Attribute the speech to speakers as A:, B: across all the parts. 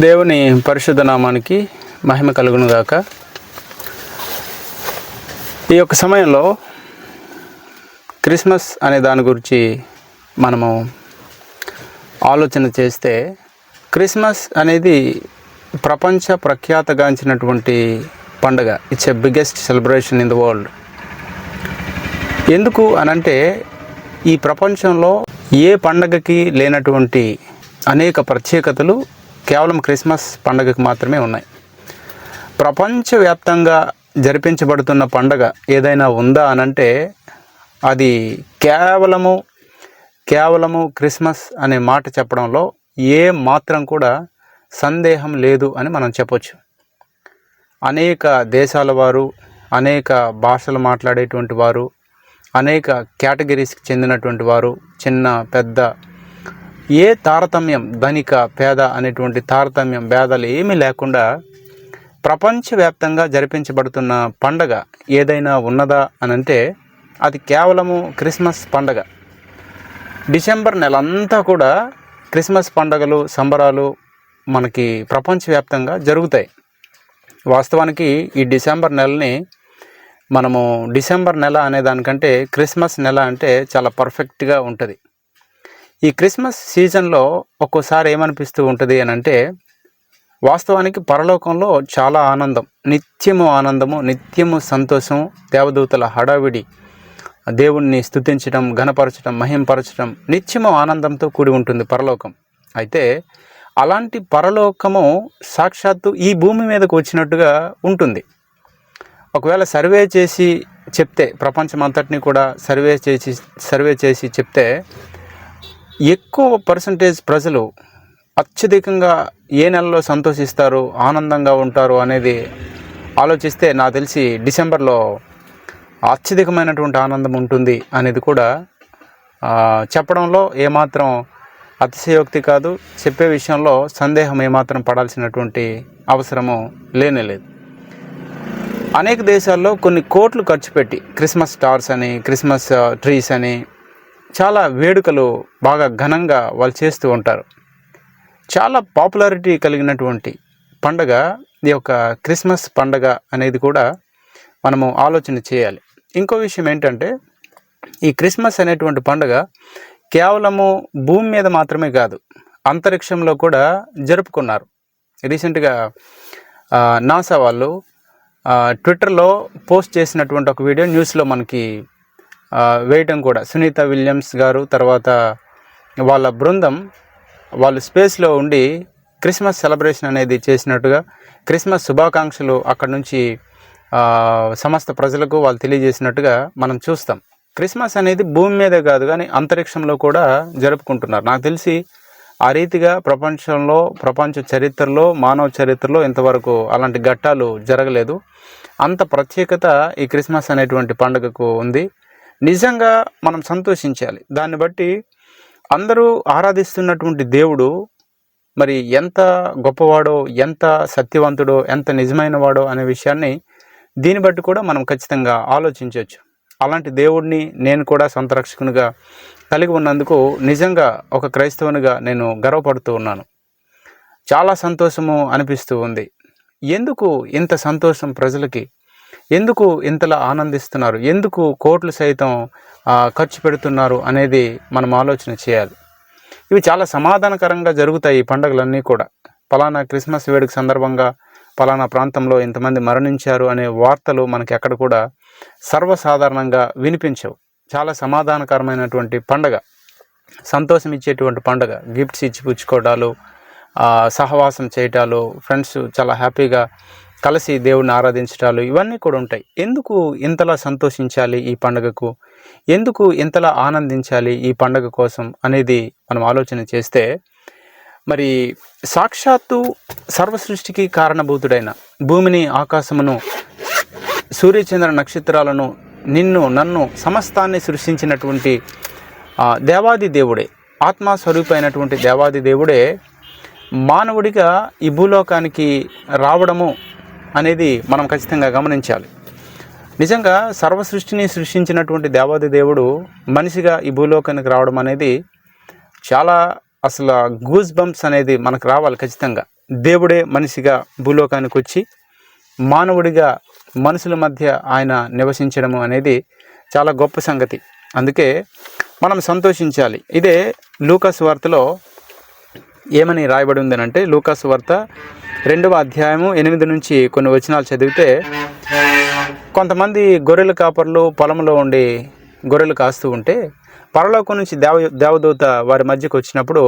A: దేవుని పరిశుద్ధ నామానికి మహిమ కలుగును గాక. ఈ యొక్క సమయంలో క్రిస్మస్ అనే దాని గురించి మనము ఆలోచన చేస్తే, క్రిస్మస్ అనేది ప్రపంచ ప్రఖ్యాతగాంచినటువంటి పండుగ. It's a biggest celebration in the world. ఎందుకు అనంటే, ఈ ప్రపంచంలో ఏ పండగకి లేనటువంటి అనేక ప్రత్యేకతలు కేవలం క్రిస్మస్ పండుగకు మాత్రమే ఉన్నాయి. ప్రపంచవ్యాప్తంగా జరిపించబడుతున్న పండుగ ఏదైనా ఉందా అనంటే అది కేవలము క్రిస్మస్ అనే మాట చెప్పడంలో ఏ మాత్రం కూడా సందేహం లేదు అని మనం చెప్పొచ్చు. అనేక దేశాల వారు, అనేక భాషలు మాట్లాడేటువంటి వారు, అనేక కేటగిరీస్కి చెందినటువంటి వారు, చిన్న పెద్ద, ఏ తారతమ్యం, ధనిక పేద అనేటువంటి తారతమ్యం భేదాలు ఏమీ లేకుండా ప్రపంచవ్యాప్తంగా జరిపించబడుతున్న పండగ ఏదైనా ఉన్నదా అనంటే అది కేవలము క్రిస్మస్ పండగ. డిసెంబర్ నెలంతా కూడా క్రిస్మస్ పండగలు, సంబరాలు మనకి ప్రపంచవ్యాప్తంగా జరుగుతాయి. వాస్తవానికి ఈ డిసెంబర్ నెలని మనము డిసెంబర్ నెల అనే దానికంటే క్రిస్మస్ నెల అంటే చాలా పర్ఫెక్ట్గా ఉంటుంది. ఈ క్రిస్మస్ సీజన్లో ఒక్కోసారి ఏమనిపిస్తూ ఉంటుంది అని అంటే, వాస్తవానికి పరలోకంలో చాలా ఆనందం, నిత్యము ఆనందము, నిత్యము సంతోషం, దేవదూతల హడావిడి, దేవుణ్ణి స్తుతించడం, ఘనపరచడం, మహింపరచడం, నిత్యము ఆనందంతో కూడి ఉంటుంది పరలోకం. అయితే అలాంటి పరలోకము సాక్షాత్తు ఈ భూమి మీదకు వచ్చినట్టుగా ఉంటుంది. ఒకవేళ సర్వే చేసి చెప్తే, ప్రపంచమంతటిని కూడా సర్వే చేసి చెప్తే, ఎక్కువ పర్సంటేజ్ ప్రజలు అత్యధికంగా ఏ నెలలో సంతోషిస్తారు, ఆనందంగా ఉంటారు అనేది ఆలోచిస్తే నాకు తెలిసి డిసెంబర్లో అత్యధికమైనటువంటి ఆనందం ఉంటుంది అనేది కూడా చెప్పడంలో ఏమాత్రం అతిశయోక్తి కాదు. చెప్పే విషయంలో సందేహం ఏమాత్రం పడాల్సినటువంటి అవసరము లేనేలేదు. అనేక దేశాల్లో కొన్ని కోట్లు ఖర్చు పెట్టి క్రిస్మస్ స్టార్స్ అని, క్రిస్మస్ ట్రీస్ అని చాలా వేడుకలు బాగా ఘనంగా వాళ్ళు చేస్తూ ఉంటారు. చాలా పాపులారిటీ కలిగినటువంటి పండగ ఈ యొక్క క్రిస్మస్ పండగ అనేది కూడా మనము ఆలోచన చేయాలి. ఇంకో విషయం ఏంటంటే, ఈ క్రిస్మస్ అనేటువంటి పండుగ కేవలము భూమి మీద మాత్రమే కాదు, అంతరిక్షంలో కూడా జరుపుకున్నారు. రీసెంట్గా నాసా వాళ్ళు ట్విట్టర్లో పోస్ట్ చేసినటువంటి ఒక వీడియో న్యూస్లో మనకి వేయటం కూడా, సునీత విలియమ్స్ గారు తర్వాత వాళ్ళ బృందం వాళ్ళు స్పేస్లో ఉండి క్రిస్మస్ సెలబ్రేషన్ అనేది చేసినట్టుగా, క్రిస్మస్ శుభాకాంక్షలు అక్కడి నుంచి సమస్త ప్రజలకు వాళ్ళు తెలియజేసినట్టుగా మనం చూస్తాం. క్రిస్మస్ అనేది భూమి మీదే కాదు కానీ అంతరిక్షంలో కూడా జరుపుకుంటున్నారు. నాకు తెలిసి ఆ రీతిగా ప్రపంచ చరిత్రలో, మానవ చరిత్రలో ఇంతవరకు అలాంటి ఘట్టాలు జరగలేదు. అంత ప్రత్యేకత ఈ క్రిస్మస్ అనేటువంటి పండుగకు ఉంది. నిజంగా మనం సంతోషించాలి. దాన్ని బట్టి అందరూ ఆరాధిస్తున్నటువంటి దేవుడు మరి ఎంత గొప్పవాడో, ఎంత సత్యవంతుడో, ఎంత నిజమైన వాడో అనే విషయాన్ని దీన్ని బట్టి కూడా మనం ఖచ్చితంగా ఆలోచించవచ్చు. అలాంటి దేవుడిని నేను కూడా సొంత రక్షకునిగా కలిగి ఉన్నందుకు నిజంగా ఒక క్రైస్తవునిగా నేను గర్వపడుతూ ఉన్నాను. చాలా సంతోషము అనిపిస్తూ ఉంది. ఎందుకు ఇంత సంతోషం ప్రజలకి? ఎందుకు ఇంతలా ఆనందిస్తున్నారు? ఎందుకు కోట్లు సైతం ఖర్చు పెడుతున్నారు అనేది మనం ఆలోచన చేయాలి. ఇవి చాలా సమాధానకరంగా జరుగుతాయి ఈ పండుగలన్నీ కూడా. పలానా క్రిస్మస్ వేడుక సందర్భంగా పలానా ప్రాంతంలో ఇంతమంది మరణించారు అనే వార్తలు మనకి ఎక్కడ కూడా సర్వసాధారణంగా వినిపించవు. చాలా సమాధానకరమైనటువంటి పండుగ, సంతోషం ఇచ్చేటువంటి పండుగ. గిఫ్ట్స్ ఇచ్చి పుచ్చుకోవడాలు, సహవాసం చేయటాలు, ఫ్రెండ్స్ చాలా హ్యాపీగా కలిసి దేవుడిని ఆరాధించటాలు, ఇవన్నీ కూడా ఉంటాయి. ఎందుకు ఇంతలా సంతోషించాలి ఈ పండుగకు? ఎందుకు ఇంతలా ఆనందించాలి ఈ పండుగ కోసం అనేది మనం ఆలోచన చేస్తే, మరి సాక్షాత్తు సర్వసృష్టికి కారణభూతుడైన భూమిని, ఆకాశమును, సూర్యచంద్ర నక్షత్రాలను, నిన్ను, నన్ను, సమస్తాన్ని సృష్టించినటువంటి దేవాది దేవుడే, ఆత్మస్వరూపమైనటువంటి దేవాది దేవుడే మానవుడిగా ఈ భూలోకానికి రావడము అనేది మనం ఖచ్చితంగా గమనించాలి. నిజంగా సర్వసృష్టిని సృష్టించినటువంటి దేవాది దేవుడు మనిషిగా ఈ భూలోకానికి రావడం అనేది చాలా అసలు గూస్ బంప్స్ అనేది మనకు రావాలి ఖచ్చితంగా. దేవుడే మనిషిగా భూలోకానికి వచ్చి మానవుడిగా మనుషుల మధ్య ఆయన నివసించడము అనేది చాలా గొప్ప సంగతి. అందుకే మనం సంతోషించాలి. ఇదే లూకాసు వార్తలో ఏమని రాయబడి ఉందనంటే, లూకాసు వార్త 2వ అధ్యాయము 8 నుంచి కొన్ని వచనాలు చదివితే, కొంతమంది గొర్రెల కాపర్లు పొలంలో ఉండి గొర్రెలు కాస్తూ ఉంటే పరలోకం నుంచి దేవదూత వారి మధ్యకు వచ్చినప్పుడు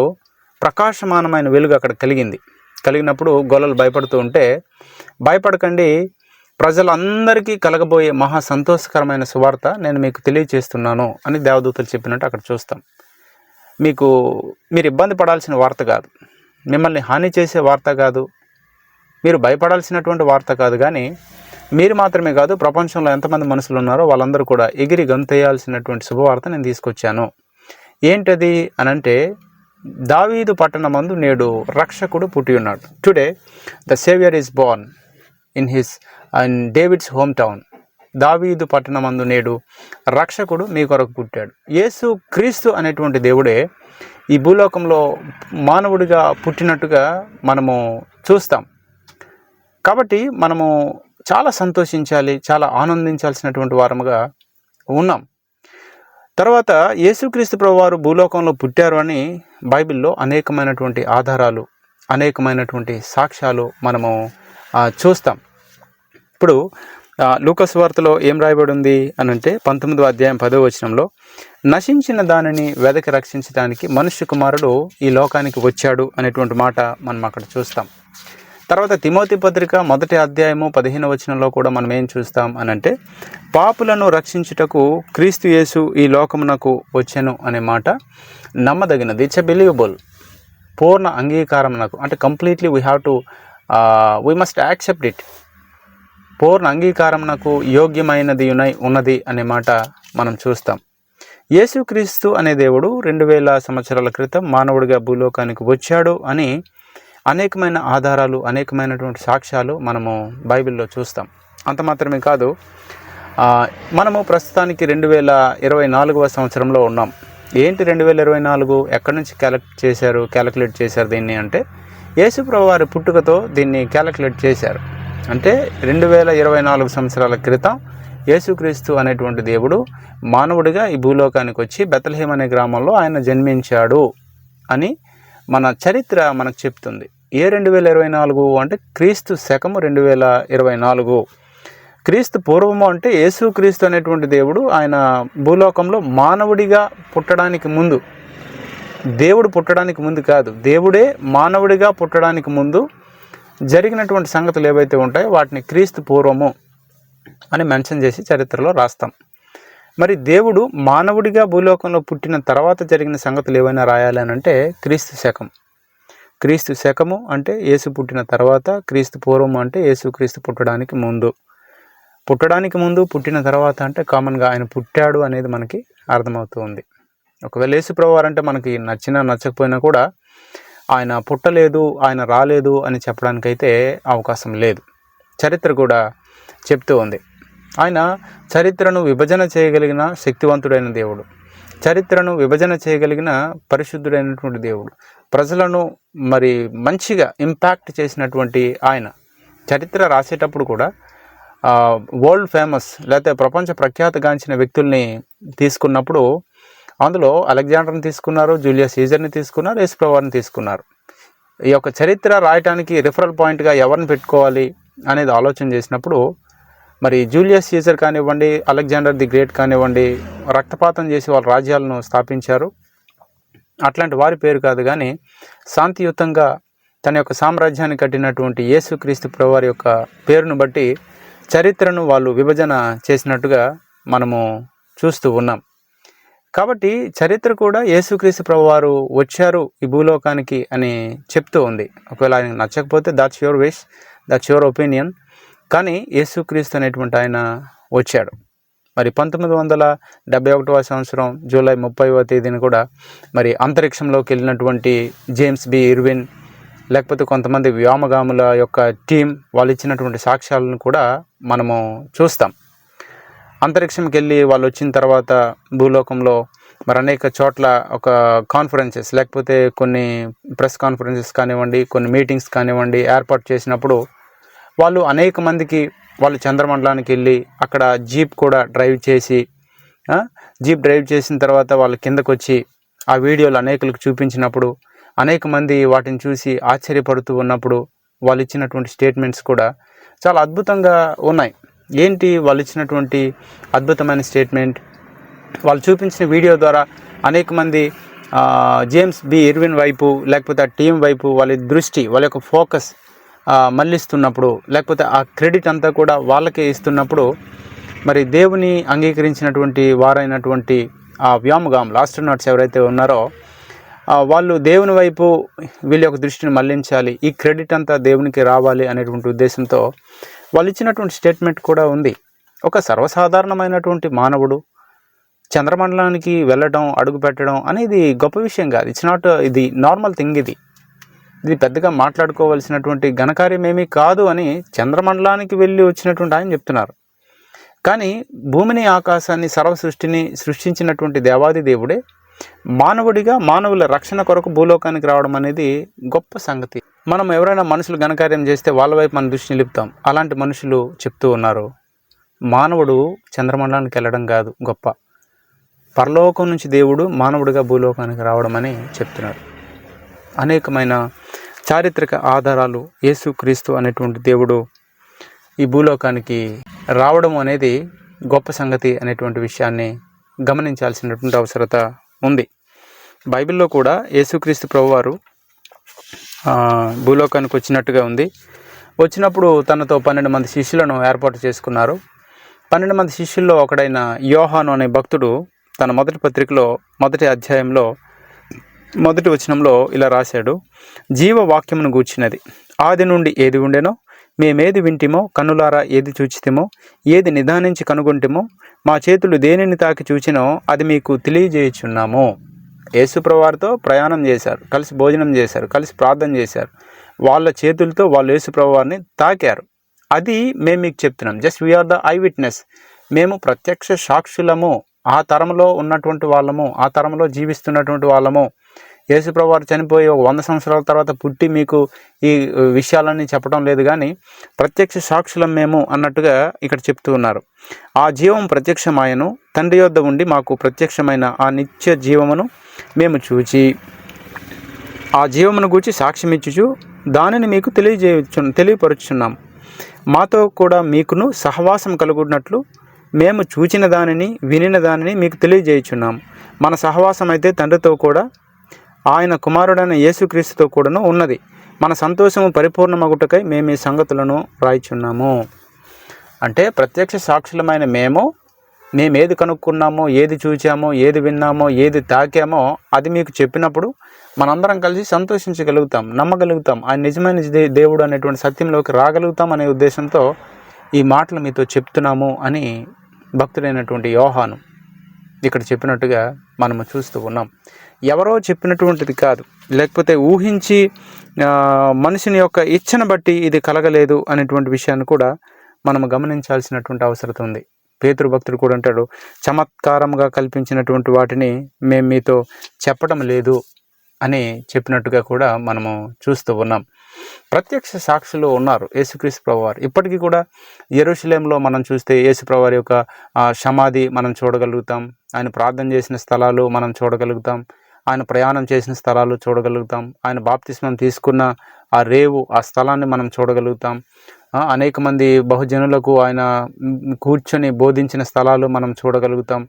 A: ప్రకాశమానమైన వెలుగు అక్కడ కలిగినప్పుడు గొర్రెలు భయపడుతూ ఉంటే, భయపడకండి, ప్రజలందరికీ కలగబోయే మహా సంతోషకరమైన సువార్త నేను మీకు తెలియజేస్తున్నాను అని దేవదూతలు చెప్పినట్టు అక్కడ చూస్తాం. మీరు ఇబ్బంది పడాల్సిన వార్త కాదు, మిమ్మల్ని హాని చేసే వార్త కాదు, మీరు భయపడాల్సినటువంటి వార్త కాదు. కానీ మీరు మాత్రమే కాదు, ప్రపంచంలో ఎంతమంది మనుషులు ఉన్నారో వాళ్ళందరూ కూడా ఎగిరి గంతేయాల్సినటువంటి శుభవార్త నేను తీసుకొచ్చాను. ఏంటది అనంటే, దావీదు పట్టణమందు నేడు రక్షకుడు పుట్టి ఉన్నాడు. Today the saviour is Born in David's home town. దావీదు పట్టణమందు నేడు రక్షకుడు మీ కొరకు పుట్టాడు. యేసు క్రీస్తు అనేటువంటి దేవుడే ఈ భూలోకంలో మానవుడిగా పుట్టినట్టుగా మనము చూస్తాం. కాబట్టి మనము చాలా సంతోషించాలి, చాలా ఆనందించాల్సినటువంటి వారముగా ఉన్నాం. తర్వాత యేసుక్రీస్తు ప్రభువారు భూలోకంలో పుట్టారు అని బైబిల్లో అనేకమైనటువంటి ఆధారాలు, అనేకమైనటువంటి సాక్ష్యాలు మనము చూస్తాం. ఇప్పుడు లూకాసు వార్తలో ఏం రాయబడి ఉంది అనంటే, 19వ అధ్యాయం 10వ వచనంలో, నశించిన దానిని వెదకి రక్షించడానికి మనుష్య కుమారుడు ఈ లోకానికి వచ్చాడు అనేటువంటి మాట మనం అక్కడ చూస్తాం. తర్వాత తిమోతి పత్రిక 1వ అధ్యాయము 15వ వచనంలో కూడా మనం ఏం చూస్తాం అనంటే, పాపులను రక్షించుటకు క్రీస్తు యేసు ఈ లోకమునకు వచ్చెను అనే మాట నమ్మదగినది. It's a believable. పూర్ణ అంగీకారం నాకు, అంటే completely we must accept it. పూర్ణ అంగీకారం నాకు యోగ్యమైనది ఉన్నది అనే మాట మనం చూస్తాం. యేసుక్రీస్తు అనే దేవుడు 2000 సంవత్సరాల క్రితం మానవుడిగా భూలోకానికి వచ్చాడు అని అనేకమైన ఆధారాలు, అనేకమైనటువంటి సాక్ష్యాలు మనము బైబిల్లో చూస్తాం. అంత మాత్రమే కాదు, మనము ప్రస్తుతానికి 2024వ సంవత్సరంలో ఉన్నాం. ఏంటి 2024? ఎక్కడి నుంచి క్యాలిక్యులేట్ చేశారు దీన్ని అంటే, యేసు ప్రభువు వారి పుట్టుకతో దీన్ని క్యాలిక్యులేట్ చేశారు. అంటే 2024 సంవత్సరాల క్రితం యేసుక్రీస్తు అనేటువంటి దేవుడు మానవుడిగా ఈ భూలోకానికి వచ్చి బెత్లెహేం అనే గ్రామంలో ఆయన జన్మించాడు అని మన చరిత్ర మనకు చెప్తుంది. ఏ 2024 అంటే క్రీస్తు శకము 2024. క్రీస్తు పూర్వము అంటే యేసుక్రీస్తు అనేటువంటి దేవుడు ఆయన భూలోకంలో మానవుడిగా పుట్టడానికి ముందు, దేవుడు పుట్టడానికి ముందు కాదు, దేవుడే మానవుడిగా పుట్టడానికి ముందు జరిగినటువంటి సంగతులు ఏవైతే ఉంటాయో వాటిని క్రీస్తు పూర్వము అని మెన్షన్ చేసి చరిత్రలో రాస్తాం. మరి దేవుడు మానవుడిగా భూలోకంలో పుట్టిన తర్వాత జరిగిన సంగతులు ఏవైనా రాయాలి అని అంటే క్రీస్తు శకము అంటే యేసు పుట్టిన తర్వాత, క్రీస్తు పూర్వము అంటే యేసుక్రీస్తు పుట్టడానికి ముందు, పుట్టిన తర్వాత అంటే కామన్గా ఆయన పుట్టాడు అనేది మనకి అర్థమవుతుంది. ఒకవేళ యేసు ప్రభువారు అంటే మనకి నచ్చినా నచ్చకపోయినా కూడా ఆయన పుట్టలేదు, ఆయన రాలేదు అని చెప్పడానికైతే అవకాశం లేదు. చరిత్ర కూడా చెప్తూ ఉంది. ఆయన చరిత్రను విభజన చేయగలిగిన శక్తివంతుడైన దేవుడు, చరిత్రను విభజన చేయగలిగిన పరిశుద్ధుడైనటువంటి దేవుడు, ప్రజలను మరి మంచిగా ఇంపాక్ట్ చేసినటువంటి ఆయన. చరిత్ర రాసేటప్పుడు కూడా వరల్డ్ ఫేమస్ లేకపోతే ప్రపంచ ప్రఖ్యాతగాంచిన వ్యక్తుల్ని తీసుకున్నప్పుడు అందులో అలెగ్జాండర్ని తీసుకున్నారు, జూలియస్ సీజర్ని తీసుకున్నారు, యేసు ప్రభువారిని తీసుకున్నారు. ఈ యొక్క చరిత్ర రాయటానికి రిఫరల్ పాయింట్గా ఎవరిని పెట్టుకోవాలి అనేది ఆలోచన చేసినప్పుడు మరి జూలియస్ సీజర్ కానివ్వండి, అలెగ్జాండర్ ది గ్రేట్ కానివ్వండి, రక్తపాతం చేసి వాళ్ళ రాజ్యాలను స్థాపించారు. అట్లాంటి వారి పేరు కాదు, కానీ శాంతియుతంగా తన యొక్క సామ్రాజ్యాన్ని కట్టినటువంటి యేసుక్రీస్తు ప్రభువారి యొక్క పేరును బట్టి చరిత్రను వాళ్ళు విభజన చేసినట్టుగా మనము చూస్తూ ఉన్నాం. కాబట్టి చరిత్ర కూడా యేసుక్రీస్తు ప్రభువారు వచ్చారు ఈ భూలోకానికి అని చెప్తూ ఉంది. ఒకవేళ ఆయన నచ్చకపోతే that's your wish, that's your opinion. కానీ యేసుక్రీస్తు అనేటువంటి ఆయన వచ్చాడు. మరి 1971వ సంవత్సరం జూలై 30వ తేదీన కూడా మరి అంతరిక్షంలోకి వెళ్ళినటువంటి జేమ్స్ బి ఇర్విన్, లేకపోతే కొంతమంది వ్యోమగాముల యొక్క టీం వాళ్ళు ఇచ్చినటువంటి సాక్ష్యాలను కూడా మనము చూస్తాం. అంతరిక్షంకి వెళ్ళి వాళ్ళు వచ్చిన తర్వాత భూలోకంలో మరి అనేక చోట్ల ఒక కాన్ఫరెన్సెస్ లేకపోతే కొన్ని ప్రెస్ కాన్ఫరెన్సెస్ కానివ్వండి, కొన్ని మీటింగ్స్ కానివ్వండి ఏర్పాటు చేసినప్పుడు వాళ్ళు అనేక మందికి వాళ్ళు చంద్రమండలానికి వెళ్ళి అక్కడ జీప్ కూడా డ్రైవ్ చేసిన తర్వాత వాళ్ళు కిందకు వచ్చి ఆ వీడియోలు అనేకులకు చూపించినప్పుడు అనేక మంది వాటిని చూసి ఆశ్చర్యపడుతూ ఉన్నప్పుడు వాళ్ళు ఇచ్చినటువంటి స్టేట్మెంట్స్ కూడా చాలా అద్భుతంగా ఉన్నాయి. ఏంటి వాళ్ళు ఇచ్చినటువంటి అద్భుతమైన స్టేట్మెంట్? వాళ్ళు చూపించిన వీడియో ద్వారా అనేక మంది జేమ్స్ బి ఇర్విన్ వైపు లేకపోతే ఆ టీం వైపు వాళ్ళ దృష్టి, వాళ్ళ యొక్క ఫోకస్ మళ్ళిస్తున్నప్పుడు, లేకపోతే ఆ క్రెడిట్ అంతా కూడా వాళ్ళకే ఇస్తున్నప్పుడు, మరి దేవుని అంగీకరించినటువంటి వారైనటువంటి ఆ వ్యోమగాములు ఆస్ట్రోనాట్స్ ఎవరైతే ఉన్నారో వాళ్ళు దేవుని వైపు వీళ్ళ యొక్క దృష్టిని మళ్లించాలి, ఈ క్రెడిట్ అంతా దేవునికి రావాలి అనేటువంటి ఉద్దేశంతో వాళ్ళు ఇచ్చినటువంటి స్టేట్మెంట్ కూడా ఉంది. ఒక సర్వసాధారణమైనటువంటి మానవుడు చంద్రమండలానికి వెళ్ళడం, అడుగు పెట్టడం అనేది గొప్ప విషయం కాదు. ఇట్స్ నాట్, ఇది నార్మల్ థింగ్. ఇది పెద్దగా మాట్లాడుకోవాల్సినటువంటి ఘనకార్యం ఏమీ కాదు అని చంద్రమండలానికి వెళ్ళి వచ్చినటువంటి ఆయన చెప్తున్నారు. కానీ భూమిని, ఆకాశాన్ని, సర్వ సృష్టిని సృష్టించినటువంటి దేవాది దేవుడే మానవుడిగా మానవుల రక్షణ కొరకు భూలోకానికి రావడం అనేది గొప్ప సంగతి. మనం ఎవరైనా మనుషులు ఘనకార్యం చేస్తే వాళ్ళ వైపు మన దృష్టి నిలుపుతాం. అలాంటి మనుషులు చెప్తూ ఉన్నారు, మానవుడు చంద్రమండలానికి వెళ్ళడం కాదు గొప్ప, పరలోకం నుంచి దేవుడు మానవుడిగా భూలోకానికి రావడం అని చెప్తున్నారు. అనేకమైన చారిత్రక ఆధారాలు యేసుక్రీస్తు అనేటువంటి దేవుడు ఈ భూలోకానికి రావడం అనేది గొప్ప సంగతి అనేటువంటి విషయాన్ని గమనించాల్సినటువంటి అవసరత ఉంది. బైబిల్లో కూడా యేసుక్రీస్తు ప్రభువారు భూలోకానికి వచ్చినట్టుగా ఉంది. వచ్చినప్పుడు తనతో 12 మంది శిష్యులను ఏర్పాటు చేసుకున్నారు. 12 మంది శిష్యుల్లో ఒకడైన యోహాను అనే భక్తుడు తన మొదటి పత్రికలో మొదటి అధ్యాయంలో మొదటి వచనంలో ఇలా రాశాడు, జీవవాక్యమును గూర్చినది ఆది నుండి ఏది ఉండెనో, మేమేది వింటిమో, కన్నులారా ఏది చూచితిమో, ఏది నిదానించి కనుగొంటిమో, మా చేతులు దేనిని తాకి చూచినో అది మీకు తెలియజేయుచున్నాము. యేసుప్రభువారితో ప్రయాణం చేశారు, కలిసి భోజనం చేశారు, కలిసి ప్రార్థన చేశారు. వాళ్ళ చేతులతో వాళ్ళు యేసుప్రభువారిని తాకారు. అది మేము మీకు చెప్తున్నాం. Just we are the eye witness. మేము ప్రత్యక్ష సాక్షులము, ఆ తరంలో ఉన్నటువంటి వాళ్ళము, ఆ తరంలో జీవిస్తున్నటువంటి వాళ్ళము. యేసుప్రభువారు చనిపోయి 100 సంవత్సరాల తర్వాత పుట్టి మీకు ఈ విషయాలన్నీ చెప్పడం లేదు, కానీ ప్రత్యక్ష సాక్షులం మేము అన్నట్టుగా ఇక్కడ చెప్తూ ఉన్నారు. ఆ జీవం ప్రత్యక్షమాయను, తండ్రి యొద్ద ఉండి మాకు ప్రత్యక్షమైన ఆ నిత్య జీవమును మేము చూచి ఆ జీవమును గూర్చి సాక్ష్యమిచ్చుచు దానిని మీకు తెలియపరుచున్నాం. మాతో కూడా మీకును సహవాసం కలుగునట్లు మేము చూచిన దానిని, వినిన దానిని మీకు తెలియజేయుచున్నాం. మన సహవాసం అయితే తండ్రితో కూడా ఆయన కుమారుడైన యేసుక్రీస్తుతో కూడాను ఉన్నది. మన సంతోషము పరిపూర్ణమగుటకై మేము ఈ సంగతులను రాయిచున్నాము. అంటే ప్రత్యక్ష సాక్షులమైన మేమేది కనుక్కున్నామో, ఏది చూచామో, ఏది విన్నామో, ఏది తాకామో అది మీకు చెప్పినప్పుడు మనందరం కలిసి సంతోషించగలుగుతాం, నమ్మగలుగుతాం, ఆయన నిజమైన దేవుడు అనేటువంటి సత్యంలోకి రాగలుగుతాం అనే ఉద్దేశంతో ఈ మాటలు మీతో చెప్తున్నాము అని భక్తుడైనటువంటి యోహాను ఇక్కడ చెప్పినట్టుగా మనము చూస్తూ ఉన్నాం. ఎవరో చెప్పినటువంటిది కాదు, లేకపోతే ఊహించి మనిషిని యొక్క ఇచ్చను బట్టి ఇది కలగలేదు అనేటువంటి విషయాన్ని కూడా మనము గమనించాల్సినటువంటి అవసరం ఉంది. పేతురు భక్తుడు కూడా అంటాడు, చమత్కారంగా కల్పించినటువంటి వాటిని మేము మీతో చెప్పడం లేదు అని చెప్పినట్టుగా కూడా మనము చూస్తూ ఉన్నాం. ప్రత్యక్ష సాక్షులు ఉన్నారు యేసుక్రీస్తు ప్రభువారు. ఇప్పటికీ కూడా యెరూషలేంలో మనం చూస్తే యేసు ప్రభువారి యొక్క సమాధి మనం చూడగలుగుతాం, ఆయన ప్రార్థన చేసిన స్థలాలు మనం చూడగలుగుతాం, ఆయన ప్రయాణం చేసిన స్థలాలు చూడగలుగుతాం, ఆయన బాప్తిస్మం తీసుకున్న ఆ రేవు, ఆ స్థలాన్ని మనం చూడగలుగుతాం. అనేక మంది బహుజనులకు ఆయన కూర్చొని బోధించిన స్థలాలు మనం చూడగలుగుతాం.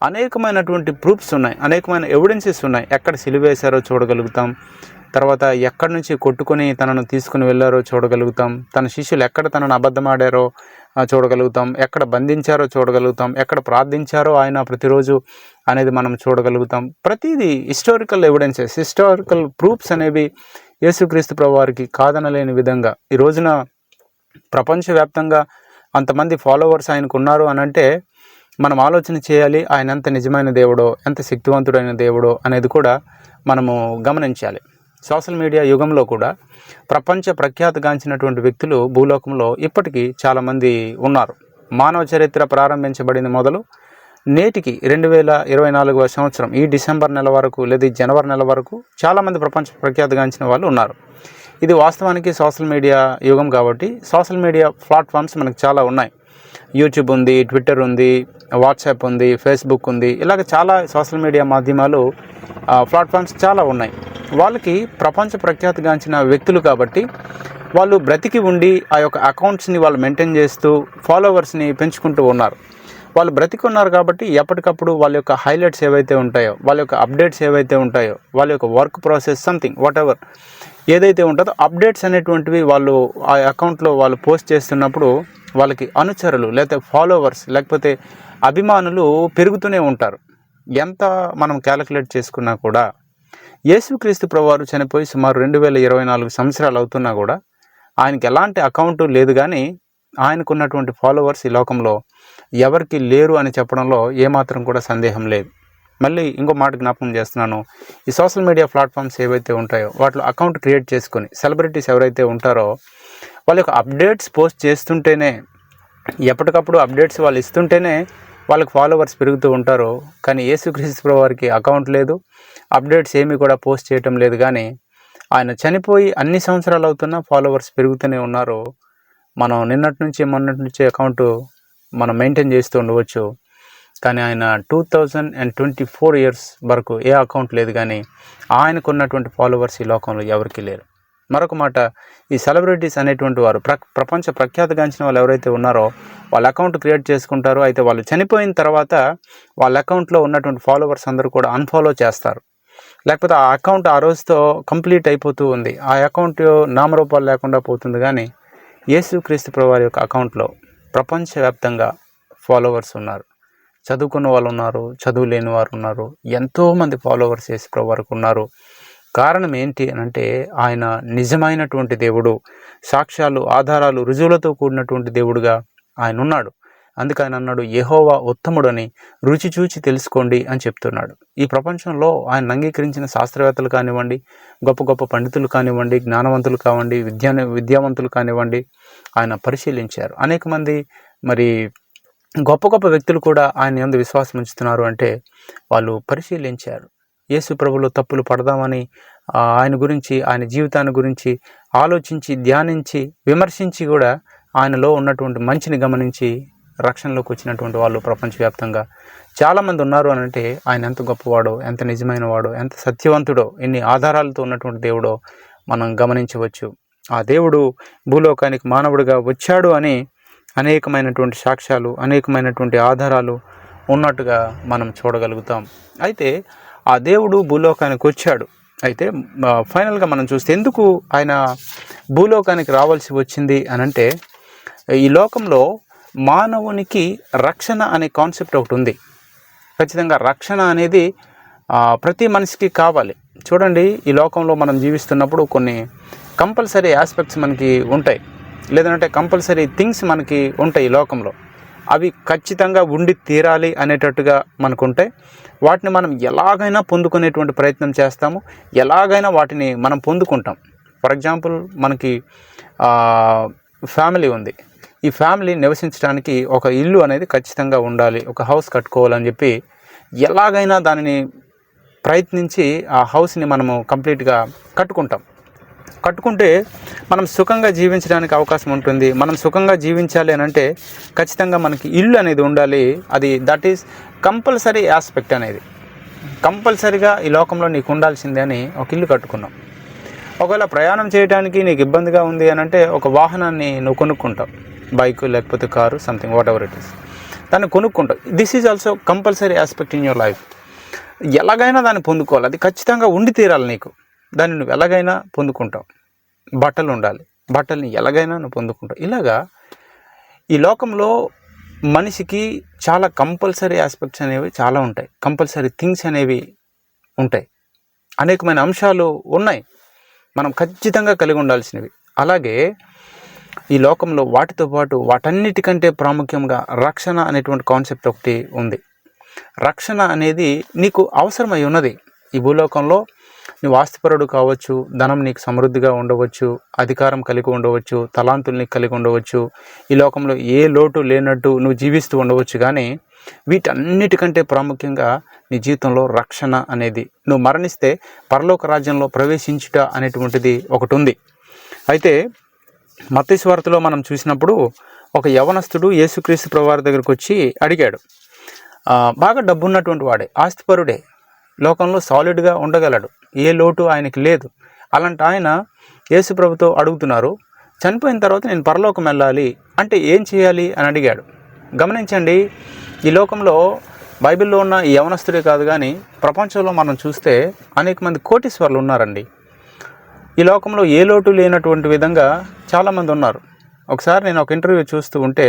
A: అనేకమైనటువంటి ప్రూఫ్స్ ఉన్నాయి, అనేకమైన ఎవిడెన్సెస్ ఉన్నాయి. ఎక్కడ సిలువేశారో చూడగలుగుతాం, తర్వాత ఎక్కడి నుంచి కొట్టుకొని తనను తీసుకుని వెళ్ళారో చూడగలుగుతాం, తన శిష్యులు ఎక్కడ తనను అబద్ధమాడారో చూడగలుగుతాం, ఎక్కడ బంధించారో చూడగలుగుతాం, ఎక్కడ ప్రార్థించారో ఆయన ప్రతిరోజు అనేది మనం చూడగలుగుతాం. ప్రతిదీ హిస్టారికల్ ఎవిడెన్సెస్, హిస్టారికల్ ప్రూఫ్స్ అనేవి యేసుక్రీస్తు ప్రభువారికి కాదనలేని విధంగా ఈ రోజున ప్రపంచవ్యాప్తంగా అంతమంది ఫాలోవర్స్ ఆయనకు ఉన్నారు అని అంటే మనం ఆలోచన చేయాలి, ఆయన ఎంత నిజమైన దేవుడో, ఎంత శక్తివంతుడైన దేవుడో అనేది కూడా మనము గమనించాలి. సోషల్ మీడియా యుగంలో కూడా ప్రపంచ ప్రఖ్యాతిగాంచినటువంటి వ్యక్తులు భూలోకంలో ఇప్పటికీ చాలామంది ఉన్నారు. మానవ చరిత్ర ప్రారంభించబడింది మొదలు నేటికి 2024వ సంవత్సరం ఈ డిసెంబర్ నెల వరకు లేదా ఈ జనవరి నెల వరకు చాలామంది ప్రపంచ ప్రఖ్యాతిగాంచిన వాళ్ళు ఉన్నారు. ఇది వాస్తవానికి సోషల్ మీడియా యుగం కాబట్టి సోషల్ మీడియా ప్లాట్ఫామ్స్ మనకు చాలా ఉన్నాయి. యూట్యూబ్ ఉంది, ట్విట్టర్ ఉంది, వాట్సాప్ ఉంది, ఫేస్బుక్ ఉంది. ఇలాగ చాలా సోషల్ మీడియా మాధ్యమాలు ప్లాట్ఫామ్స్ చాలా ఉన్నాయి. వాళ్ళకి ప్రపంచ ప్రఖ్యాతిగాంచిన వ్యక్తులు కాబట్టి వాళ్ళు బ్రతికి ఉండి ఆ యొక్క అకౌంట్స్ని వాళ్ళు మెయింటైన్ చేస్తూ ఫాలోవర్స్ని పెంచుకుంటూ ఉన్నారు. వాళ్ళు బ్రతికి ఉన్నారు కాబట్టి ఎప్పటికప్పుడు వాళ్ళ యొక్క హైలైట్స్ ఏవైతే ఉంటాయో, వాళ్ళ యొక్క అప్డేట్స్ ఏవైతే ఉంటాయో, వాళ్ళ యొక్క వర్క్ ప్రాసెస్ సంథింగ్ వాటెవర్ ఏదైతే ఉంటుందో అప్డేట్స్ అనేటువంటివి వాళ్ళు ఆ అకౌంట్లో వాళ్ళు పోస్ట్ చేస్తున్నప్పుడు వాళ్ళకి అనుచరులు లేకపోతే ఫాలోవర్స్ లేకపోతే అభిమానులు పెరుగుతూనే ఉంటారు. ఎంత మనం క్యాలిక్యులేట్ చేసుకున్నా కూడా యేసుక్రీస్తు ప్రభువారు చనిపోయి సుమారు 2024 సంవత్సరాలు అవుతున్నా కూడా ఆయనకి ఎలాంటి అకౌంట్ లేదు, కానీ ఆయనకున్నటువంటి ఫాలోవర్స్ ఈ లోకంలో ఎవరికి లేరు అని చెప్పడంలో ఏమాత్రం కూడా సందేహం లేదు. మళ్ళీ ఇంకో మాట జ్ఞాపకం చేస్తున్నాను. ఈ సోషల్ మీడియా ప్లాట్ఫామ్స్ ఏవైతే ఉంటాయో వాటిలో అకౌంట్ క్రియేట్ చేసుకొని సెలబ్రిటీస్ ఎవరైతే ఉంటారో వాళ్ళ యొక్క అప్డేట్స్ పోస్ట్ చేస్తుంటేనే, ఎప్పటికప్పుడు అప్డేట్స్ వాళ్ళు ఇస్తుంటేనే వాళ్ళకి ఫాలోవర్స్ పెరుగుతూ ఉంటారు. కానీ యేసుక్రీస్తు ప్రభువారికి అకౌంట్ లేదు, అప్డేట్స్ ఏమీ కూడా పోస్ట్ చేయటం లేదు. కానీ ఆయన చనిపోయి అన్ని సంవత్సరాలు అవుతున్నా ఫాలోవర్స్ పెరుగుతూనే ఉన్నారు. మనం నిన్నటి నుంచి మొన్నటి నుంచి అకౌంట్ మనం మెయింటైన్ చేస్తూ ఉండవచ్చు, కానీ ఆయన 2024 ఇయర్స్ వరకు ఏ అకౌంట్ లేదు, కానీ ఆయనకు ఉన్నటువంటి ఫాలోవర్స్ ఈ లోకంలో ఎవరికి లేరు. మరొక మాట, ఈ సెలబ్రిటీస్ అనేటువంటి వారు ప్రపంచ ప్రఖ్యాతిగాంచిన వాళ్ళు ఎవరైతే ఉన్నారో వాళ్ళ అకౌంట్ క్రియేట్ చేసుకుంటారు. అయితే వాళ్ళు చనిపోయిన తర్వాత వాళ్ళ అకౌంట్లో ఉన్నటువంటి ఫాలోవర్స్ అందరూ కూడా అన్ఫాలో చేస్తారు, లేకపోతే ఆ అకౌంట్ ఆ రోజుతో కంప్లీట్ అయిపోతూ ఉంది, ఆ అకౌంట్ నామరూపాలు లేకుండా పోతుంది. కానీ యేసుక్రీస్తు ప్రభువారి యొక్క అకౌంట్లో ప్రపంచవ్యాప్తంగా ఫాలోవర్స్ ఉన్నారు. చదువుకున్న వాళ్ళు ఉన్నారు, చదువు లేని వారు ఉన్నారు, ఎంతోమంది ఫాలోవర్స్ యేసు ప్రభువారికి ఉన్నారు. కారణం ఏంటి అని అంటే ఆయన నిజమైనటువంటి దేవుడు, సాక్ష్యాలు, ఆధారాలు, రుజువులతో కూడినటువంటి దేవుడుగా ఆయన ఉన్నాడు. అందుకే ఆయన అన్నాడు, యెహోవా ఉత్తముడని రుచి చూచి తెలుసుకోండి అని చెప్తున్నాడు. ఈ ప్రపంచంలో ఆయన అంగీకరించిన శాస్త్రవేత్తలు కానివ్వండి, గొప్ప గొప్ప పండితులు కానివ్వండి, జ్ఞానవంతులు కానివ్వండి, విద్యావంతులు కానివ్వండి, ఆయన పరిశీలించారు. అనేక మంది మరి గొప్ప గొప్ప వ్యక్తులు కూడా ఆయన యందు విశ్వాసం ఉంచుతున్నారు అంటే వాళ్ళు పరిశీలించారు. యేసు ప్రభులో తప్పులు పడదామని ఆయన గురించి, ఆయన జీవితాన్ని గురించి ఆలోచించి, ధ్యానించి, విమర్శించి కూడా ఆయనలో ఉన్నటువంటి మంచిని గమనించి రక్షణలోకి వచ్చినటువంటి వాళ్ళు ప్రపంచవ్యాప్తంగా చాలామంది ఉన్నారు అని అంటే ఆయన ఎంత గొప్పవాడో, ఎంత నిజమైన వాడో, ఎంత సత్యవంతుడో, ఎన్ని ఆధారాలతో ఉన్నటువంటి దేవుడో మనం గమనించవచ్చు. ఆ దేవుడు భూలోకానికి మానవుడిగా వచ్చాడు అని అనేకమైనటువంటి సాక్ష్యాలు, అనేకమైనటువంటి ఆధారాలు ఉన్నట్టుగా మనం చూడగలుగుతాం. అయితే ఆ దేవుడు భూలోకానికి వచ్చాడు. అయితే ఫైనల్గా మనం చూస్తే ఎందుకు ఆయన భూలోకానికి రావాల్సి వచ్చింది అని అంటే ఈ లోకంలో మానవునికి రక్షణ అనే కాన్సెప్ట్ ఒకటి ఉంది. ఖచ్చితంగా రక్షణ అనేది ప్రతి మనిషికి కావాలి. చూడండి, ఈ లోకంలో మనం జీవిస్తున్నప్పుడు కొన్ని కంపల్సరీ ఆస్పెక్ట్స్ మనకి ఉంటాయి, లేదంటే కంపల్సరీ థింగ్స్ మనకి ఉంటాయి ఈ లోకంలో. అవి ఖచ్చితంగా ఉండి తీరాలి అనేటట్టుగా మనకు ఉంటాయి. వాటిని మనం ఎలాగైనా పొందుకునేటువంటి ప్రయత్నం చేస్తాము, ఎలాగైనా వాటిని మనం పొందుకుంటాం. ఫర్ ఎగ్జాంపుల్, మనకి ఫ్యామిలీ ఉంది. ఈ ఫ్యామిలీ నివసించడానికి ఒక ఇల్లు అనేది ఖచ్చితంగా ఉండాలి, ఒక హౌస్ కట్టుకోవాలని చెప్పి ఎలాగైనా దానిని ప్రయత్నించి ఆ హౌస్ని మనము కంప్లీట్గా కట్టుకుంటే మనం సుఖంగా జీవించడానికి అవకాశం ఉంటుంది. మనం సుఖంగా జీవించాలి అని అంటే ఖచ్చితంగా మనకి ఇల్లు అనేది ఉండాలి. దట్ ఈస్ కంపల్సరీ ఆస్పెక్ట్ అనేది. కంపల్సరీగా ఈ లోకంలో నీకు ఉండాల్సిందే అని ఒక ఇల్లు కట్టుకున్నాం. ఒకవేళ ప్రయాణం చేయడానికి నీకు ఇబ్బందిగా ఉంది అని అంటే ఒక వాహనాన్ని నువ్వు కొనుక్కుంటావు, బైక్ లేకపోతే car, something whatever it is, దాన్ని కొనుక్కుంటావు. This is also compulsory aspect in your life. ఎలాగైనా దాన్ని పొందుకోవాలి, అది ఖచ్చితంగా ఉండి తీరాలి నీకు. దాన్ని నువ్వు ఎలాగైనా పొందుకుంటావు. బట్టలు ఉండాలి, బట్టల్ని ఎలాగైనా నువ్వు పొందుకుంటావు. ఇలాగా ఈ లోకంలో మనిషికి చాలా కంపల్సరీ ఆస్పెక్ట్స్ అనేవి చాలా ఉంటాయి, కంపల్సరీ థింగ్స్ అనేవి ఉంటాయి, అనేకమైన అంశాలు ఉన్నాయి మనం ఖచ్చితంగా కలిగి ఉండాల్సినవి. అలాగే ఈ లోకంలో వాటితో పాటు వాటన్నిటికంటే ప్రాముఖ్యంగా రక్షణ అనేటువంటి కాన్సెప్ట్ ఒకటి ఉంది. రక్షణ అనేది నీకు అవసరమై ఉన్నది. ఈ భూలోకంలో నువ్వు ఆస్తిపరుడు కావచ్చు, ధనం నీకు సమృద్ధిగా ఉండవచ్చు, అధికారం కలిగి ఉండవచ్చు, తలాంతులు నీకు కలిగి ఉండవచ్చు, ఈ లోకంలో ఏ లోటు లేనట్టు నువ్వు జీవిస్తూ ఉండవచ్చు. కానీ వీటన్నిటికంటే ప్రాముఖ్యంగా నీ జీవితంలో రక్షణ అనేది, నువ్వు మరణిస్తే పరలోక రాజ్యంలో ప్రవేశించుట అనేటువంటిది ఒకటి ఉంది. అయితే మత్తయి సువార్తలో మనం చూసినప్పుడు ఒక యవనస్తుడు యేసుక్రీస్తు ప్రభువారి దగ్గరకు వచ్చి అడిగాడు. బాగా డబ్బున్నటువంటి వాడే, ఆస్తిపరుడే, లోకంలో సాలిడ్గా ఉండగలడు, ఏ లోటు ఆయనకి లేదు. అలాంటి ఆయన యేసు ప్రభుతో అడుగుతున్నారు, చనిపోయిన తర్వాత నేను పరలోకం వెళ్ళాలి అంటే ఏం చేయాలి అని అడిగాడు. గమనించండి, ఈ లోకంలో బైబిల్లో ఉన్న ఈ యవనస్తుడే కాదు కానీ ప్రపంచంలో మనం చూస్తే అనేక మంది కోటీశ్వరులు ఉన్నారండి. ఈ లోకంలో ఏ లోటు లేనటువంటి విధంగా చాలామంది ఉన్నారు. ఒకసారి నేను ఒక ఇంటర్వ్యూ చూస్తూ ఉంటే,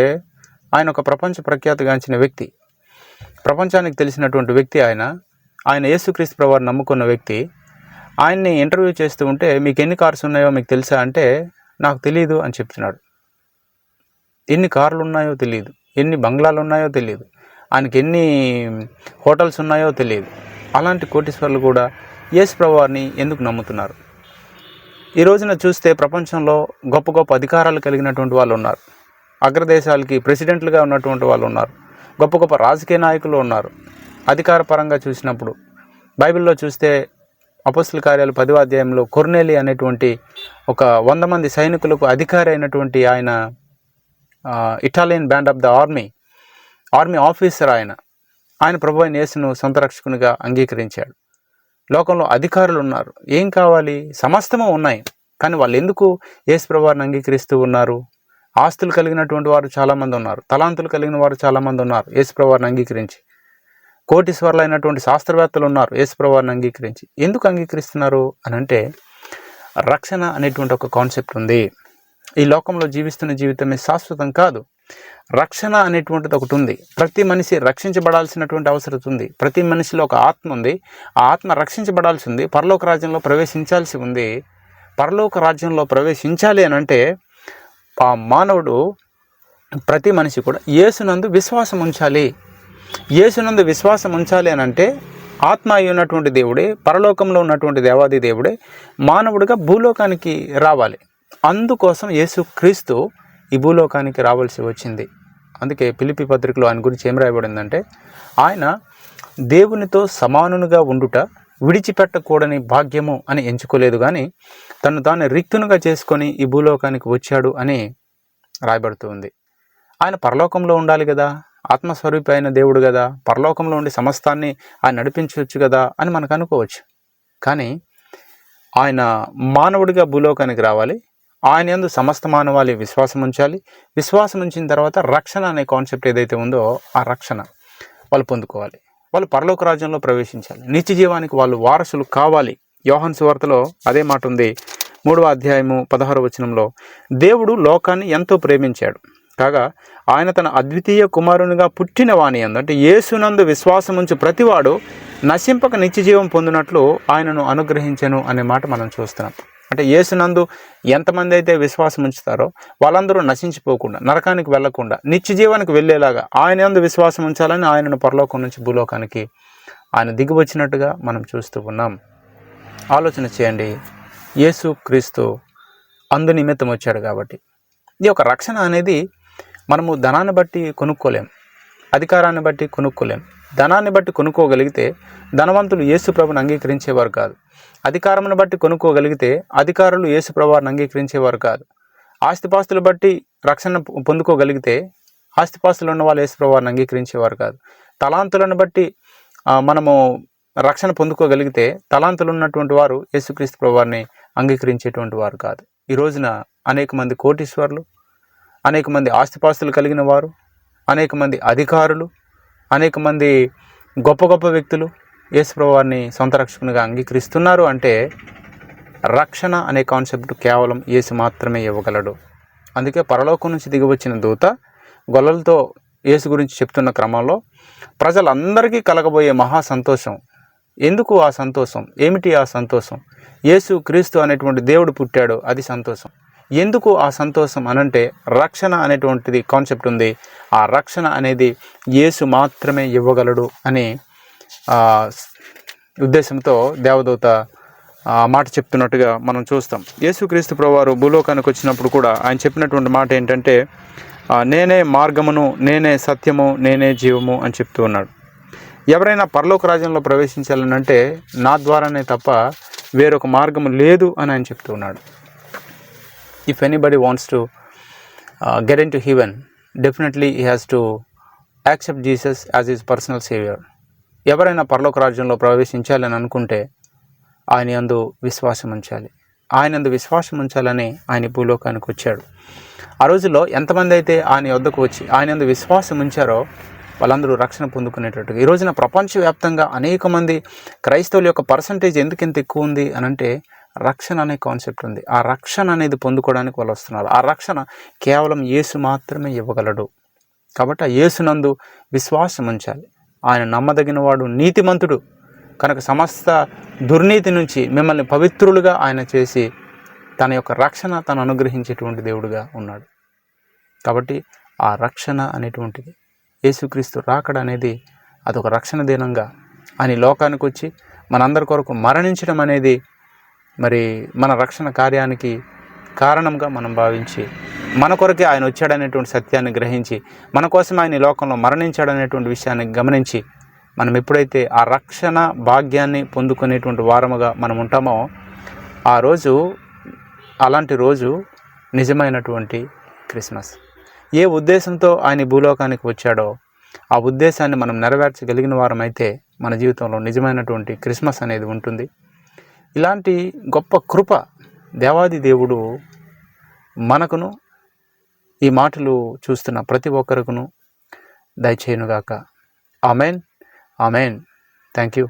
A: ఆయన ఒక ప్రపంచ ప్రఖ్యాతిగాంచిన వ్యక్తి, ప్రపంచానికి తెలిసినటువంటి వ్యక్తి. ఆయన యేసుక్రీస్తు ప్రభువారిని నమ్ముకున్న వ్యక్తి. ఆయన్ని ఇంటర్వ్యూ చేస్తూ ఉంటే, మీకు ఎన్ని కార్స్ ఉన్నాయో మీకు తెలుసా అంటే, నాకు తెలియదు అని చెప్తున్నాడు. ఎన్ని కార్లు ఉన్నాయో తెలియదు, ఎన్ని బంగ్లాలు ఉన్నాయో తెలియదు, ఆయనకి ఎన్ని హోటల్స్ ఉన్నాయో తెలియదు. అలాంటి కోటీశ్వరులు కూడా యేసు ప్రభువారిని ఎందుకు నమ్ముతున్నారు? ఈ రోజున చూస్తే ప్రపంచంలో గొప్ప గొప్ప అధికారాలు కలిగినటువంటి వాళ్ళు ఉన్నారు. అగ్రదేశాలకి ప్రెసిడెంట్లుగా ఉన్నటువంటి వాళ్ళు ఉన్నారు. గొప్ప గొప్ప రాజకీయ నాయకులు ఉన్నారు. అధికార పరంగా చూసినప్పుడు బైబిల్లో చూస్తే అపోస్తలుల కార్యాలు 10వ అధ్యాయంలో కొర్నేలి అనేటువంటి ఒక 100 మంది సైనికులకు అధికారి అయినటువంటి ఆయన, Italian band of the army officer ఆయన ప్రభు అయిన యేసును సొంత రక్షకునిగా అంగీకరించాడు. లోకంలో అధికారులు ఉన్నారు, ఏం కావాలి? సమస్తము ఉన్నాయి. కానీ వాళ్ళు ఎందుకు యేసు ప్రభువారిని అంగీకరిస్తూ ఉన్నారు? ఆస్తులు కలిగినటువంటి వారు చాలామంది ఉన్నారు, తలాంతులు కలిగిన వారు చాలామంది ఉన్నారు యేసు ప్రభువారిని అంగీకరించి. కోటీశ్వరులు అయినటువంటి శాస్త్రవేత్తలు ఉన్నారు యేసు ప్రభువారిని అంగీకరించి. ఎందుకు అంగీకరిస్తున్నారు అని అంటే, రక్షణ అనేటువంటి ఒక కాన్సెప్ట్ ఉంది. ఈ లోకంలో జీవిస్తున్న జీవితమే శాశ్వతం కాదు. రక్షణ అనేటువంటిది ఒకటి ఉంది. ప్రతి మనిషి రక్షించబడాల్సినటువంటి అవసరం ఉంది. ప్రతి మనిషిలో ఒక ఆత్మ ఉంది. ఆ ఆత్మ రక్షించబడాల్సి ఉంది. పరలోక రాజ్యంలో ప్రవేశించాల్సి ఉంది. పరలోక రాజ్యంలో ప్రవేశించాలి అని అంటే ఆ మానవుడు, ప్రతి మనిషి కూడా యేసునందు విశ్వాసం ఉంచాలి. యేసునందు విశ్వాసం ఉంచాలి అని అంటే, ఆత్మ అయి ఉన్నటువంటి దేవుడే, పరలోకంలో ఉన్నటువంటి దేవాది దేవుడే మానవుడిగా భూలోకానికి రావాలి. అందుకోసం యేసుక్రీస్తు ఈ భూలోకానికి రావాల్సి వచ్చింది. అందుకే ఫిలిప్పీ పత్రికలో ఆయన గురించి ఏం రాయబడిందంటే, ఆయన దేవునితో సమానునిగా ఉండుట విడిచిపెట్టకూడని భాగ్యము అని ఎంచుకోలేదు, కానీ తను తాను రిక్తునిగా చేసుకొని ఈ భూలోకానికి వచ్చాడు అని రాయబడుతూ ఉంది. ఆయన పరలోకంలో ఉండాలి కదా, ఆత్మస్వరూపి అయిన దేవుడు కదా, పరలోకంలో ఉండి సమస్తాన్ని ఆయన నడిపించవచ్చు కదా అని మనకు అనుకోవచ్చు. కానీ ఆయన మానవుడిగా భూలోకానికి రావాలి. ఆయన యందు సమస్త మానవాళి విశ్వాసం ఉంచాలి. విశ్వాసం ఉంచిన తర్వాత రక్షణ అనే కాన్సెప్ట్ ఏదైతే ఉందో ఆ రక్షణ వాళ్ళు పొందుకోవాలి. వాళ్ళు పరలోక రాజ్యంలో ప్రవేశించాలి. నిత్య జీవానికి వాళ్ళు వారసులు కావాలి. యోహాను సువార్తలో అదే మాట ఉంది. 3వ అధ్యాయము 16వ వచనంలో, దేవుడు లోకాన్ని ఎంతో ప్రేమించాడు కాగా ఆయన తన అద్వితీయ కుమారునిగా పుట్టిన వాని యందు, అంటే యేసునందు విశ్వాసం ఉంచి ప్రతివాడు నశింపక నిత్య జీవం పొందినట్లు ఆయనను అనుగ్రహించెను అనే మాట మనం చూస్తున్నాం. అంటే యేసునందు ఎంతమంది అయితే విశ్వాసం ఉంచుతారో వాళ్ళందరూ నశించిపోకుండా, నరకానికి వెళ్లకుండా, నిత్య జీవానికి వెళ్ళేలాగా ఆయన యందు విశ్వాసం ఉంచాలని ఆయనను పరలోకం నుంచి భూలోకానికి ఆయన దిగి వచ్చినట్టుగా మనం చూస్తూ ఉన్నాం. ఆలోచన చేయండి, యేసు క్రీస్తు అందు నిమిత్తం వచ్చాడు కాబట్టి. ఈ యొక్క రక్షణ అనేది మనము ధనాన్ని బట్టి కొనుక్కోలేం, అధికారాన్ని బట్టి కొనుక్కోలేం. ధనాన్ని బట్టి కొనుక్కోగలిగితే ధనవంతులు యేసు ప్రభుని అంగీకరించేవారు కాదు. అధికారమును బట్టి కొనుక్కోగలిగితే అధికారులు యేసు ప్రభువారిని అంగీకరించేవారు కాదు. ఆస్తిపాస్తులు బట్టి రక్షణ పొందుకోగలిగితే ఆస్తిపాస్తులు ఉన్న వాళ్ళు యేసు ప్రభువారిని అంగీకరించేవారు కాదు. తలాంతులను బట్టి మనము రక్షణ పొందుకోగలిగితే తలాంతులు ఉన్నటువంటి వారు యేసుక్రీస్తు ప్రభువారిని అంగీకరించేటువంటి వారు కాదు. ఈ రోజున అనేక మంది కోటీశ్వరులు, అనేక మంది ఆస్తిపాస్తులు కలిగిన వారు, అనేక మంది అధికారులు, అనేక మంది గొప్ప గొప్ప వ్యక్తులు యేసు ప్రభువారిని సొంత రక్షకునిగా అంగీకరిస్తున్నారు. అంటే రక్షణ అనే కాన్సెప్ట్ కేవలం యేసు మాత్రమే ఇవ్వగలడు. అందుకే పరలోకం నుంచి దిగివచ్చిన దూత గొల్లలతో యేసు గురించి చెప్తున్న క్రమంలో ప్రజలందరికీ కలగబోయే మహా సంతోషం. ఎందుకు ఆ సంతోషం? ఏమిటి ఆ సంతోషం? యేసు క్రీస్తు అనేటువంటి దేవుడు పుట్టాడు, అది సంతోషం. ఎందుకు ఆ సంతోషం అనంటే, రక్షణ అనేటువంటిది కాన్సెప్ట్ ఉంది. ఆ రక్షణ అనేది యేసు మాత్రమే ఇవ్వగలడు అనే ఉద్దేశంతో దేవదూత మాట చెప్తున్నట్టుగా మనం చూస్తాం. యేసుక్రీస్తు ప్రభువారు భూలోకానికి వచ్చినప్పుడు కూడా ఆయన చెప్పినటువంటి మాట ఏంటంటే, నేనే మార్గమును, నేనే సత్యము, నేనే జీవము అని చెప్తూ ఉన్నాడు. ఎవరైనా పరలోక రాజ్యంలో ప్రవేశించాలనంటే నా ద్వారానే తప్ప వేరొక మార్గము లేదు అని ఆయన చెప్తూ ఉన్నాడు. If anybody wants to get in to heaven, definitely he has to accept Jesus as his personal saviour. ఎవరైనా పరలోక రాజ్యంలో ప్రవేశించాలని అనుకుంటే ఆయన యందు విశ్వాసం ఉంచాలి. ఆయన యందు విశ్వాసం ఉంచాలని ఆయన భూలోకానికి వచ్చాడు. ఆ రోజుల్లో ఎంతమంది అయితే ఆయన వద్దకు వచ్చి ఆయన యందు విశ్వాసం ఉంచారో వాళ్ళందరూ రక్షణ పొందుకునేటట్టుగా. ఈ రోజున ప్రపంచవ్యాప్తంగా అనేక మంది క్రైస్తవుల యొక్క పర్సంటేజ్ ఎందుకు ఇంత ఎక్కువ ఉంది అని అంటే రక్షణ అనే కాన్సెప్ట్ ఉంది. ఆ రక్షణ అనేది పొందుకోవడానికి వాళ్ళు వస్తున్నారు. ఆ రక్షణ కేవలం యేసు మాత్రమే ఇవ్వగలడు. కాబట్టి ఆ యేసునందు విశ్వాసం ఉంచాలి. ఆయన నమ్మదగిన వాడు, నీతిమంతుడు కనుక సమస్త దుర్నీతి నుంచి మిమ్మల్ని పవిత్రులుగా ఆయన చేసి తన యొక్క రక్షణ తను అనుగ్రహించేటువంటి దేవుడుగా ఉన్నాడు. కాబట్టి ఆ రక్షణ అనేటువంటిది, యేసుక్రీస్తు రాకడ అనేది అదొక రక్షణ దినంగా ఆయన లోకానికి వచ్చి మనందరి కొరకు మరణించడం అనేది మరి మన రక్షణ కార్యానికి కారణంగా మనం భావించి మన కొరకే ఆయన వచ్చాడనేటువంటి సత్యాన్ని గ్రహించి మన కోసం ఆయన ఈ లోకంలో మరణించాడనేటువంటి విషయాన్ని గమనించి మనం ఎప్పుడైతే ఆ రక్షణ భాగ్యాన్ని పొందుకునేటువంటి వారముగా మనం ఉంటామో ఆ రోజు, అలాంటి రోజు నిజమైనటువంటి క్రిస్మస్. ఏ ఉద్దేశంతో ఆయన భూలోకానికి వచ్చాడో ఆ ఉద్దేశాన్ని మనం నెరవేర్చగలిగిన వారమైతే మన జీవితంలో నిజమైనటువంటి క్రిస్మస్ అనేది ఉంటుంది. ఇలాంటి గొప్ప కృప దేవాది దేవుడు మనకును ఈ మాటలు చూస్తున్న ప్రతి ఒక్కరికును దయచేయునుగాక. Amen, amen. Thank you.